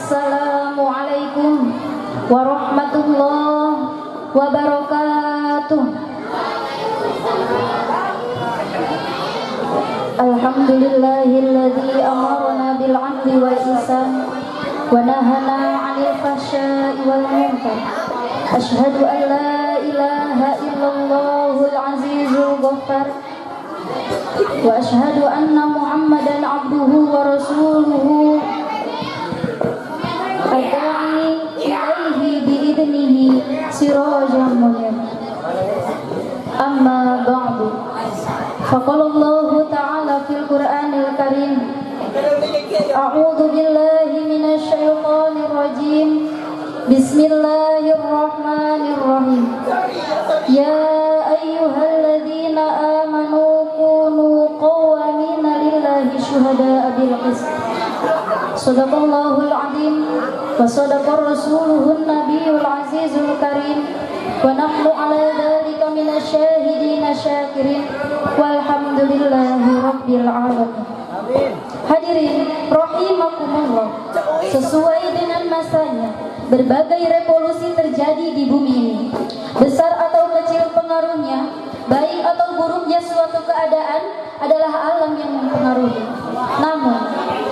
Assalamualaikum warahmatullahi wabarakatuh. Alhamdulillahilladzi amarna bil 'adli wal ihsan wa nahana 'anil fahsya'i wal munkar. Asyhadu an la ilaha illallahul azizul ghaffar wa asyhadu anna Muhammadan 'abduhu wa rasuluhu adai ilaihi biidnihi sirajan munir. Amma ba'du. Faqala Allah ta'ala fil Qur'anil Karim, a'udzu billahi minasy syaithanir rajim. Bismillahirrahmanirrahim. Ya ayyuhalladzina amanu kunu qawwamina lillahi syuhada'a bil qist. Shadaqallahul azim wa shadaqar rasuluhun nabiyul azizul karim wa nahnu ala dzalika minasy syahidina syakirin walhamdulillahi rabbil alamin. Hadirin rahimakumullah, sesuai dengan masanya berbagai revolusi terjadi di bumi ini. Besar atau kecil pengaruhnya, baik atau buruknya suatu keadaan adalah alam yang mempengaruhi. Namun,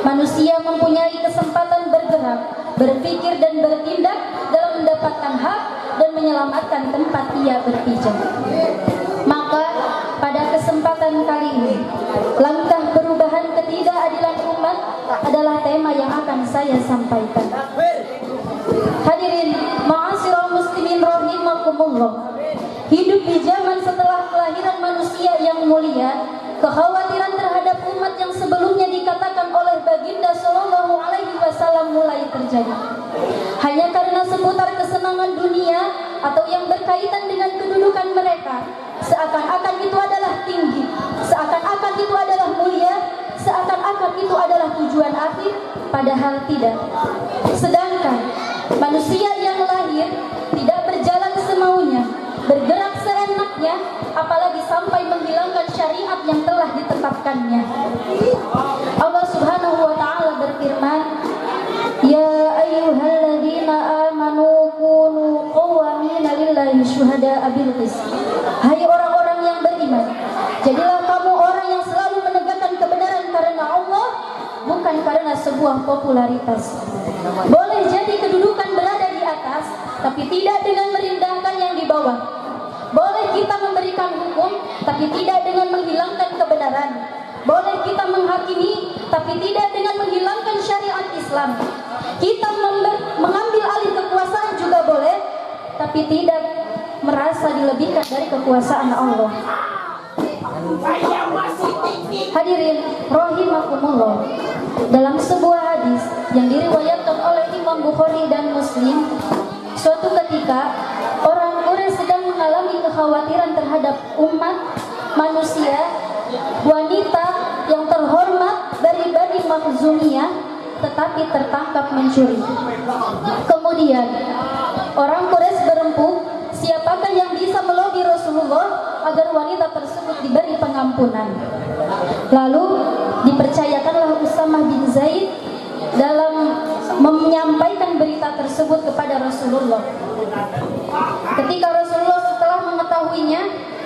manusia mempunyai kesempatan bergerak, berpikir dan bertindak dalam mendapatkan hak dan menyelamatkan tempat ia berpijak. Maka, pada kesempatan kali ini, langkah perubahan ketidakadilan umat adalah tema yang akan saya sampaikan. Hadirin ma'asyiral muslimin rahimakumullah. Hidup di zaman setelah kelahiran manusia yang mulia, kekhawatiran terhadap umat yang sebelumnya dikatakan oleh baginda sallallahu alaihi wasallam mulai terjadi. Hanya karena seputar kesenangan dunia atau yang berkaitan dengan kedudukan mereka, seakan-akan itu adalah tinggi, seakan-akan itu adalah mulia, seakan-akan itu adalah tujuan akhir, padahal tidak. Sedangkan manusia yang lahir tidak berjalan semaunya, bergerak seenaknya, apalagi sampai menghilangkan syariat yang telah ditetapkannya. Allah Subhanahu wa taala berfirman, "Ya ayyuhalladzina amanu kunu qawwamina lillahi syuhada'a bil qist." Hai orang-orang yang beriman, jadilah kamu orang yang selalu menegakkan kebenaran karena Allah, bukan karena sebuah popularitas. Boleh jadi kedudukan berada di atas, tapi tidak dengan merendahkan yang di bawah. Boleh kita memberikan hukum, tapi tidak dengan menghilangkan kebenaran. Boleh kita menghakimi, tapi tidak dengan menghilangkan syariat Islam. Kita mengambil alih kekuasaan juga boleh, tapi tidak merasa dilebihkan dari kekuasaan Allah. Hadirin rahimakumullah, dalam sebuah hadis yang diriwayatkan oleh Imam Bukhari dan Muslim, suatu ketika orang Quraisy sedang mengalami kekhawatiran terhadap umat manusia, wanita yang terhormat dari Bani Makhzumiyah tetapi tertangkap mencuri. Kemudian orang Quraisy berempuh, siapakah yang bisa melobi Rasulullah agar wanita tersebut diberi pengampunan. Lalu dipercayakanlah Usamah bin Zaid dalam menyampaikan berita tersebut kepada Rasulullah. Ketika Rasulullah setelah mengetahuinya,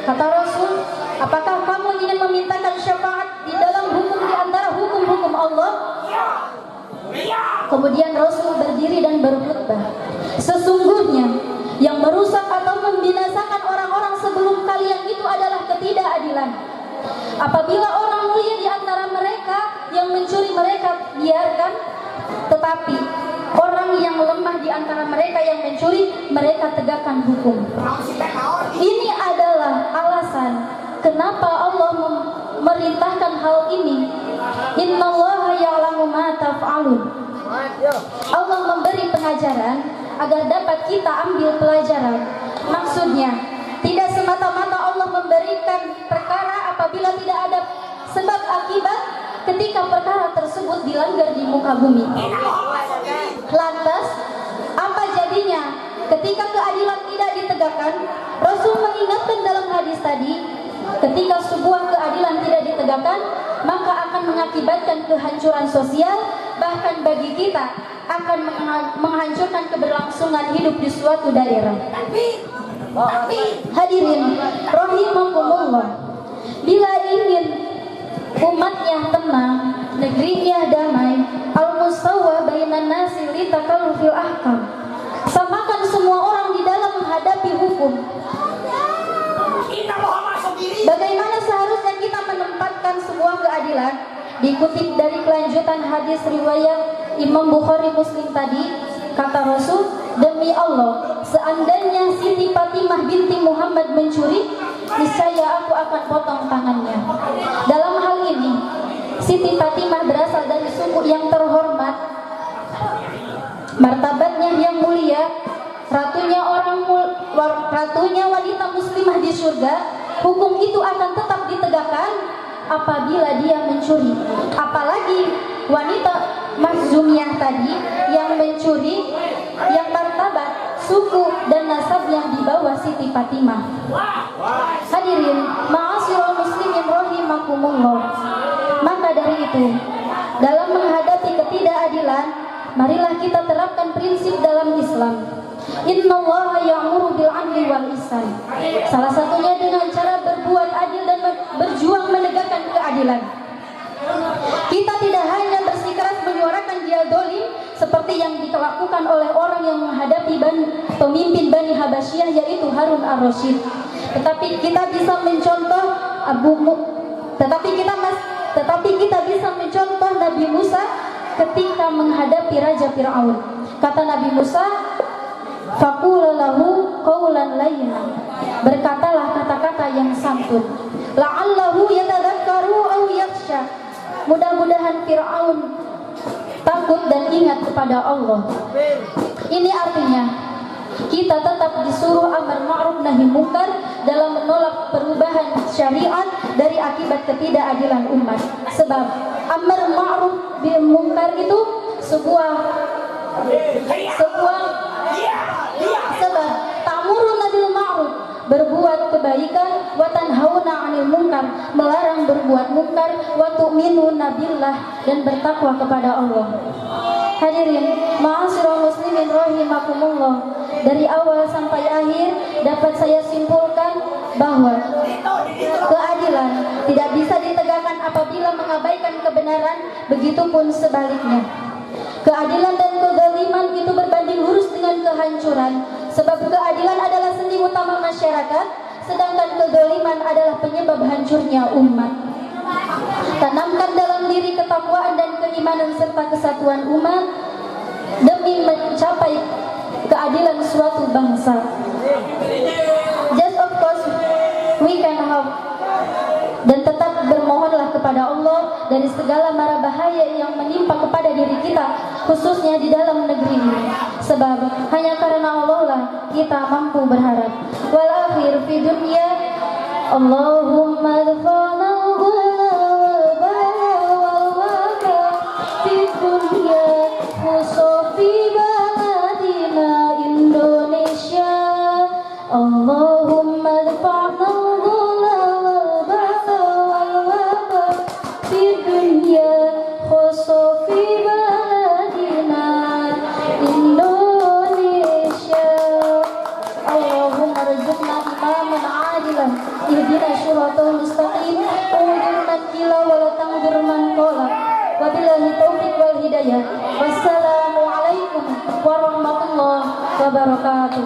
kata Rasul, apakah kamu ingin memintakan syafaat di dalam hukum di antara hukum-hukum Allah? Kemudian Rasul berdiri dan berkhutbah, sesungguhnya yang merusak atau membinasakan orang-orang sebelum kalian itu adalah ketidakadilan. Apabila orang mulia di antara mereka yang mencuri mereka biarkan, tetapi orang yang lemah di antara mereka yang mencuri mereka tegakkan hukum. Ini adalah alasan kenapa Allah memerintahkan hal ini. Innallaha ya'lamu ma taf'alun. Allah memberi pengajaran agar dapat kita ambil pelajaran. Maksudnya, tidak semata-mata Allah memberikan perkara apabila tidak ada sebab akibat ketika perkara tersebut dilanggar di muka bumi. Lantas, apa jadinya ketika keadilan tidak ditegakkan? Rasul mengingatkan dalam hadis tadi, ketika sebuah keadilan tidak ditegakkan, maka akan mengakibatkan kehancuran sosial. Bahkan bagi kita akan menghancurkan keberlangsungan hidup di suatu daerah. Hadirin rahimakumullah, bila ingin umatnya tenang, negerinya damai, al-mustawa bainan nasi litakallufil ahkam, samakan semua orang di dalam menghadapi hukum. Bagaimana seharusnya kita menempatkan sebuah keadilan? Dikutip dari kelanjutan hadis riwayat Imam Bukhari Muslim tadi, kata Rasul, demi Allah, seandainya Siti Fatimah binti Muhammad mencuri, niscaya aku akan potong tangannya. Dalam hal ini, Siti Fatimah berasal dari suku yang terhormat, martabatnya yang mulia, ratunya wanita muslimah di surga. Hukum itu akan tetap ditegakkan apabila dia mencuri. Apalagi wanita Makhzumiyah tadi yang mencuri, yang martabat, suku dan nasab yang dibawa Siti Fatimah. Hadirin ma'asyiral muslimin rahimakumullah. Maka dari itu, dalam menghadapi ketidakadilan, marilah kita terapkan prinsip dalam Islam. Innallaha ya'muru bil 'adli wal ihsan. Salah satunya dengan cara berbuat adil dan berjuang menegakkan keadilan. Kita tidak hanya bersikeras menyuarakan dia dolim seperti yang dilakukan oleh orang yang menghadapi pemimpin Bani Habasyah, yaitu Harun ar-Rasyid. Tetapi kita bisa mencontoh Nabi Musa ketika menghadapi Raja Fir'aun. Kata Nabi Musa, faqula lahu qawlan layyinan, berkatalah kata-kata yang santun, la'allahu yatadzakkaru aw yakhsha, mudah-mudahan Fir'aun takut dan ingat kepada Allah. Ini artinya kita tetap disuruh amar ma'ruf nahi munkar dalam menolak perubahan syariat dari akibat ketidakadilan umat. Sebab amar ma'ruf bil munkar itu sebuah sebab ta'muruna bil ma'ruf, berbuat kebaikan, wa tanhauna 'anil munkar, melarang berbuat munkar, wa tu'minuna billah, dan bertakwa kepada Allah. Hadirin ma'asyiral muslimin rahimakumullah, dari awal sampai akhir dapat saya simpulkan bahwa keadilan tidak bisa ditegakkan apabila mengabaikan kebenaran, begitupun sebaliknya. Keadilan dan kezaliman itu berbanding lurus dengan kehancuran, sebab keadilan adalah sendi utama masyarakat, sedangkan kezaliman adalah penyebab hancurnya umat. Tanamkan dalam diri ketakwaan dan keimanan serta kesatuan umat demi mencapai keadilan suatu bangsa. Just of course we can have, dan tetap bermohonlah kepada Allah dari segala mara bahaya yang menimpa kepada diri kita, khususnya di dalam negeri ini. Sebab hanya karena Allah lah kita mampu berharap. Wal akhir fi dunya, Allahumma dfa'na al-ghula wal bala wal waka fi dunya khusufi baladina Indonesia. Allahumma dfa'na al-ghula wal bala wal waka fi dunya khusufi baladina Indonesia. Allahumma rzuqna imaman adilan, ihdina syiratal mustaqim, ujurna kila wala tangdur man qala, wabillahi taufiq wal hidayah. Wassalamu alaikum warahmatullahi wabarakatuh.